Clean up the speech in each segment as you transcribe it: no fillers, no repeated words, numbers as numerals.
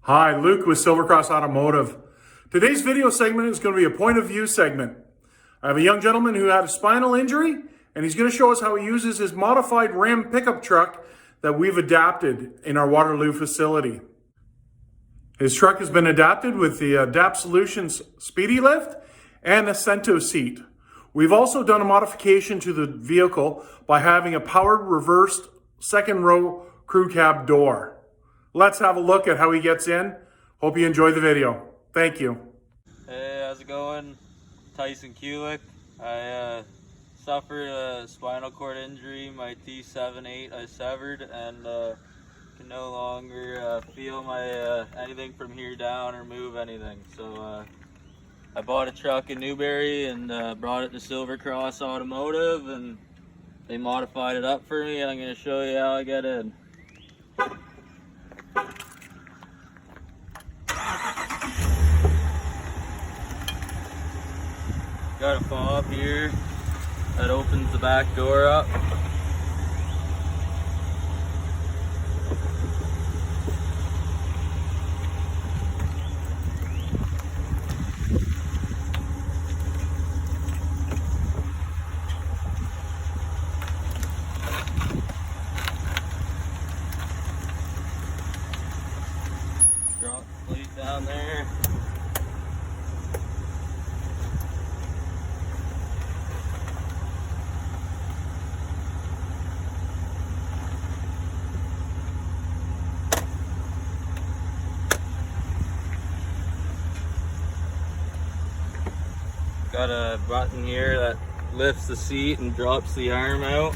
Hi, Luke with Silver Cross Automotive. Today's video segment is going to be a point of view segment. I have a young gentleman who had a spinal injury, and he's going to show us how he uses his modified Ram pickup truck that we've adapted in our Waterloo facility. His truck has been adapted with the Adapt Solution Speedy lift and Asento seat. We've also done a modification to the vehicle by having a powered reversed second row crew cab door. Let's have a look at how he gets in. Hope you enjoy the video. Thank you. Hey, how's it going? Tyson Kulik. I suffered a spinal cord injury. My T7-8 I severed and can no longer feel my anything from here down or move anything. So I bought a truck in Newbury and brought it to Silver Cross Automotive, and they modified it up for me, and I'm going to show you how I get in. Got a fob here that opens the back door up. Drop the plate down there. Got a button here that lifts the seat and drops the arm out.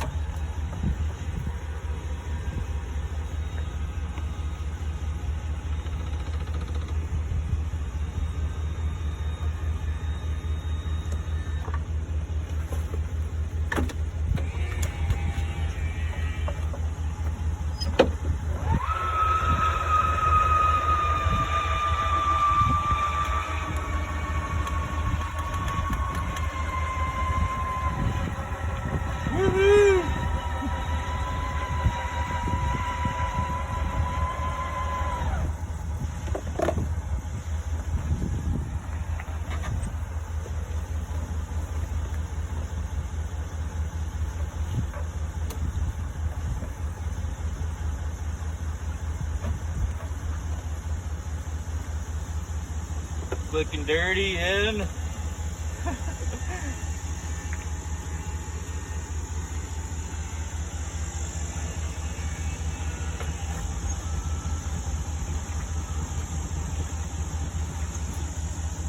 Quick and dirty in.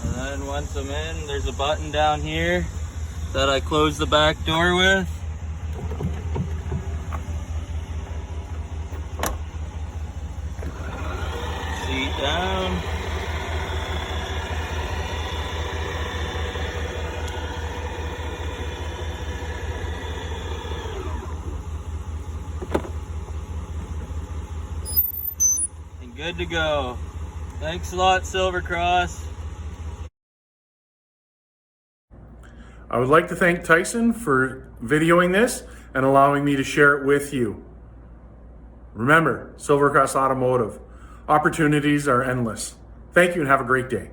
And then once I'm in, there's a button down here that I close the back door with. Seat down. And good to go. Thanks a lot, Silver Cross. I would like to thank Tyson for videoing this and allowing me to share it with you. Remember, Silver Cross Automotive. Opportunities are endless. Thank you and have a great day.